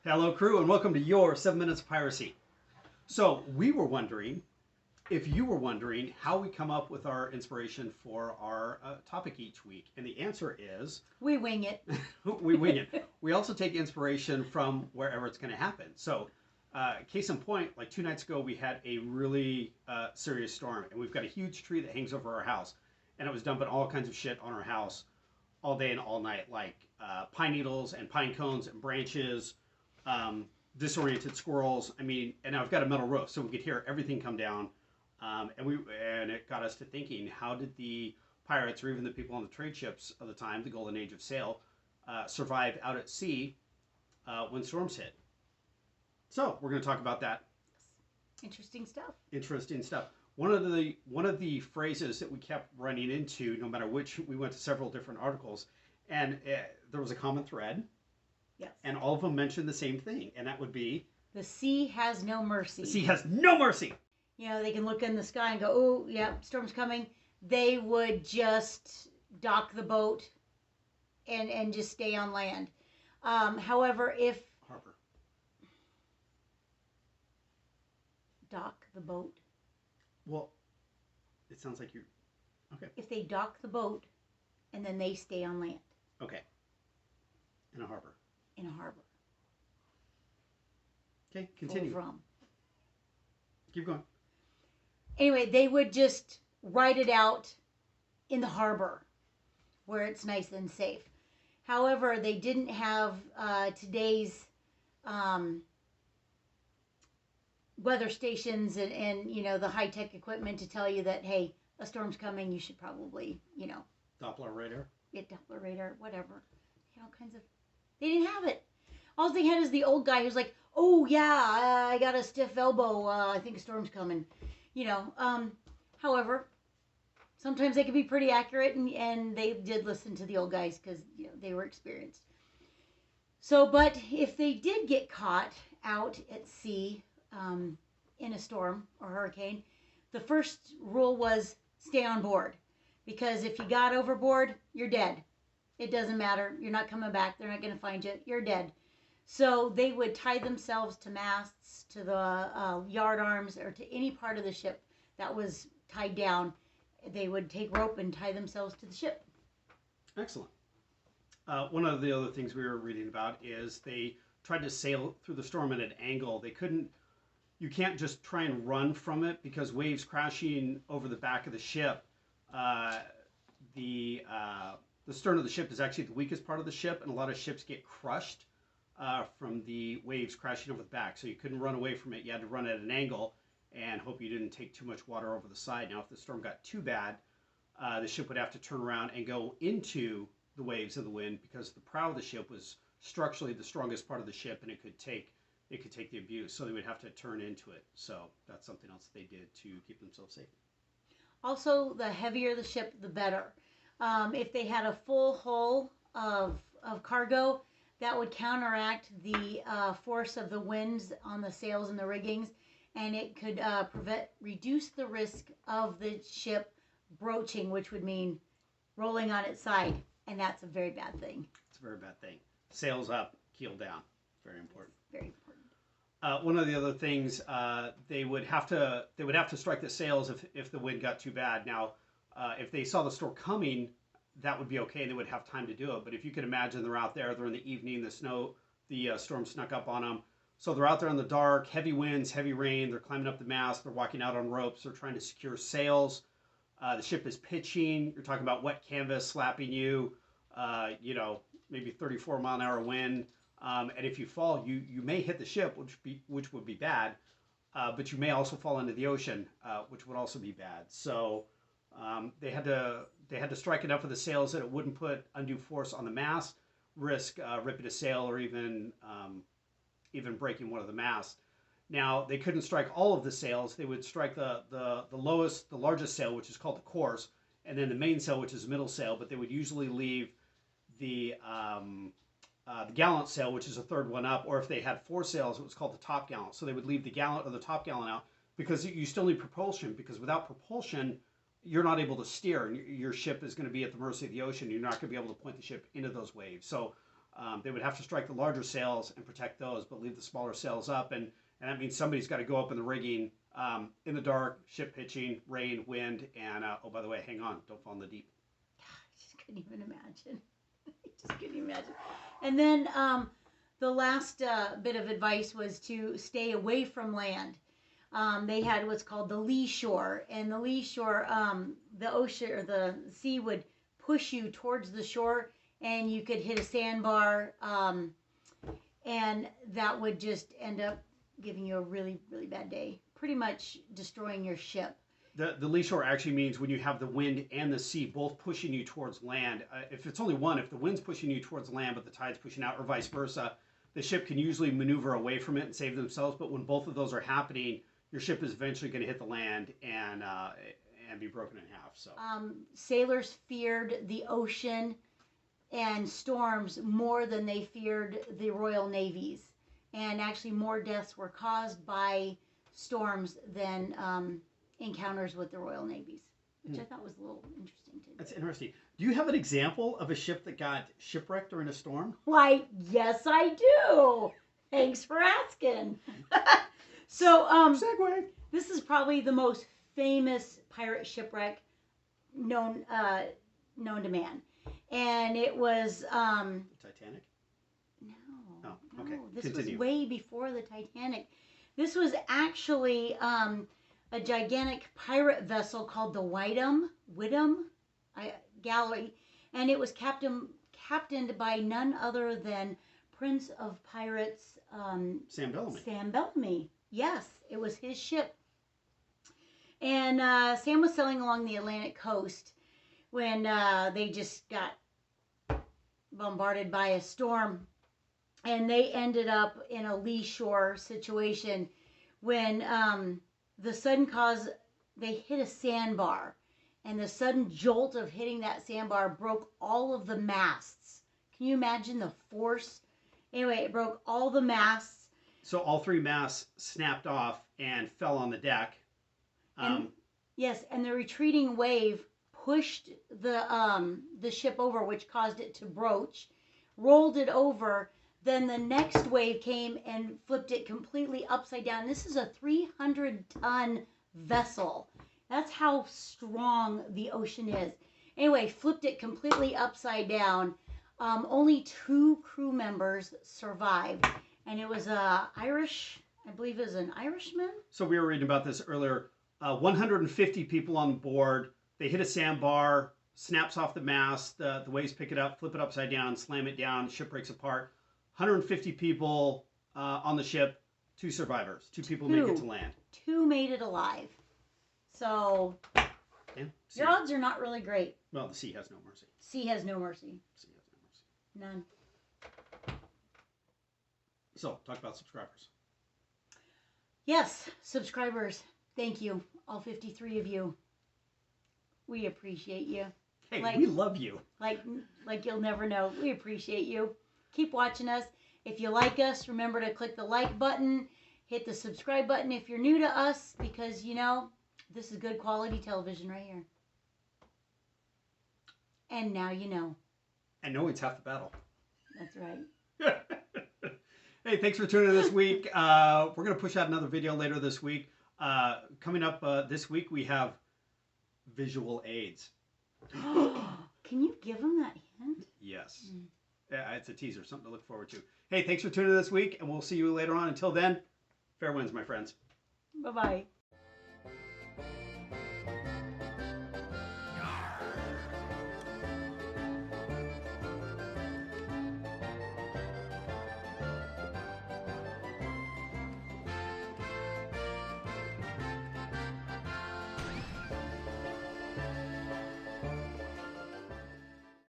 Hello, crew, and welcome to your 7 Minutes of Piracy. So, we were wondering, if you were wondering, how we come up with our inspiration for our topic each week. And the answer is we wing it. we wing it. We also take inspiration from wherever it's going to happen. So, case in point, like 2 nights ago, we had a really serious storm, and we've got a huge tree that hangs over our house, and it was dumping all kinds of shit on our house all day and all night, like pine needles and pine cones and branches. Disoriented squirrels. I mean, and I've got a metal roof, so we could hear everything come down. And it got us to thinking: how did the pirates, or even the people on the trade ships of the time, the golden age of sail, survive out at sea when storms hit? So we're going to talk about that. Interesting stuff. Interesting stuff. One of the phrases that we kept running into, no matter which, we went to several different articles, and there was a common thread. Yes. And all of them mentioned the same thing, and that would be... the sea has no mercy. The sea has no mercy! You know, they can look in the sky and go, oh, yeah, storm's coming. They would just dock the boat and just stay on land. However, if... Harbor. Dock the boat. Well, it sounds like you're... Okay. If they dock the boat and then they stay on land. Okay. In a harbor. In a harbor. Okay, continue. From. Keep going. Anyway, they would just ride it out in the harbor where it's nice and safe. However, they didn't have today's weather stations and you know, the high-tech equipment to tell you that, hey, a storm's coming, you should probably, you know. Doppler radar? Get Doppler radar, whatever. You know, all kinds of... They didn't have it. All they had is the old guy who's like, oh, yeah, I got a stiff elbow. I think a storm's coming. You know, however, sometimes they could be pretty accurate, and they did listen to the old guys because, you know, they were experienced. So, but if they did get caught out at sea in a storm or hurricane, the first rule was stay on board. Because if you got overboard, you're dead. It doesn't matter. You're not coming back. They're not going to find you. You're dead. So they would tie themselves to masts, to the yard arms, or to any part of the ship that was tied down. They would take rope and tie themselves to the ship. Excellent. One of the other things we were reading about is they tried to sail through the storm at an angle. They couldn't... You can't just try and run from it because waves crashing over the back of the ship... The stern of the ship is actually the weakest part of the ship, and a lot of ships get crushed from the waves crashing over the back. So you couldn't run away from it. You had to run at an angle and hope you didn't take too much water over the side. Now, if the storm got too bad, the ship would have to turn around and go into the waves and the wind because the prow of the ship was structurally the strongest part of the ship, and it could take the abuse. So they would have to turn into it. So that's something else they did to keep themselves safe. Also, the heavier the ship, the better. If they had a full hull of cargo, that would counteract the force of the winds on the sails and the riggings, and it could reduce the risk of the ship broaching, which would mean rolling on its side, and that's a very bad thing. It's a very bad thing. Sails up, keel down. Very important. Very important. One of the other things, they would have to strike the sails if the wind got too bad. Now, if they saw the storm coming, that would be okay. They would have time to do it. But if you can imagine, they're out there, they're in the evening, the storm snuck up on them. So they're out there in the dark, heavy winds, heavy rain. They're climbing up the mast. They're walking out on ropes. They're trying to secure sails. The ship is pitching. You're talking about wet canvas slapping you. You know, maybe 34-mile-an-hour wind. And if you fall, you may hit the ship, which would be bad. But you may also fall into the ocean, which would also be bad. So they had to strike enough of the sails that it wouldn't put undue force on the mast, risk ripping a sail, or even breaking one of the masts. Now, they couldn't strike all of the sails. They would strike the largest sail, which is called the course, and then the main sail, which is the middle sail. But they would usually leave the gallant sail, which is a third one up, or if they had 4 sails, it was called the top gallant. So they would leave the gallant or the top gallant out because you still need propulsion, because without propulsion, you're not able to steer, and your ship is going to be at the mercy of the ocean. You're not going to be able to point the ship into those waves. So They would have to strike the larger sails and protect those, but leave the smaller sails up. And that means somebody's got to go up in the rigging in the dark, ship pitching, rain, wind, and oh, by the way, hang on, don't fall in the deep. I just couldn't even imagine. I just couldn't imagine. And then the last bit of advice was to stay away from land. They had what's called the lee shore, and the lee shore, the ocean or the sea would push you towards the shore, and you could hit a sandbar, and that would just end up giving you a really, really bad day, pretty much destroying your ship. The lee shore actually means when you have the wind and the sea both pushing you towards land. If it's only one, if the wind's pushing you towards land but the tide's pushing out, or vice versa, the ship can usually maneuver away from it and save themselves. But when both of those are happening, your ship is eventually going to hit the land and be broken in half. So sailors feared the ocean and storms more than they feared the Royal Navies, and actually more deaths were caused by storms than encounters with the Royal Navies, which I thought was a little interesting too. That's interesting. Do you have an example of a ship that got shipwrecked during a storm? Why, yes, I do. Thanks for asking. So, Segue. This is probably the most famous pirate shipwreck known to man, and it was Titanic. No, Oh, okay. This Continue. was way before the Titanic. This was actually a gigantic pirate vessel called the Whittam Gallery, and it was captained by none other than Prince of Pirates Sam Bellamy. Sam Bellamy. Yes, it was his ship. And Sam was sailing along the Atlantic coast when they just got bombarded by a storm, and they ended up in a lee shore situation when the sudden cause, they hit a sandbar, and the sudden jolt of hitting that sandbar broke all of the masts. Can you imagine the force? Anyway, it broke all the masts. So all three masts snapped off and fell on the deck. Yes, and the retreating wave pushed the ship over, which caused it to broach, rolled it over. Then the next wave came and flipped it completely upside down. This is a 300-ton vessel. That's how strong the ocean is. Anyway, flipped it completely upside down. Only 2 crew members survived, and it was Irish. I believe it was an Irishman. So we were reading about this earlier. 150 people on board. They hit a sandbar, snaps off the mast. The waves pick it up, flip it upside down, slam it down. Ship breaks apart. 150 people on the ship. 2 survivors. 2 people make it to land. 2 made it alive. So Yeah. your odds are not really great. Well, the sea has no mercy. Sea has no mercy. Sea has no mercy. None. So talk about subscribers. Yes, subscribers. Thank you, all 53 of you. We appreciate you. Hey, we love you. Like you'll never know. We appreciate you. Keep watching us. If you like us, remember to click the like button. Hit the subscribe button if you're new to us, because, you know, this is good quality television right here. And now you know. And knowing's half the battle. That's right. Hey, thanks for tuning in this week. We're going to push out another video later this week. Coming up this week, we have visual aids. Can you give them that hint? Yes. It's a teaser, something to look forward to. Hey, thanks for tuning in this week, and we'll see you later on. Until then, fair winds, my friends. Bye-bye.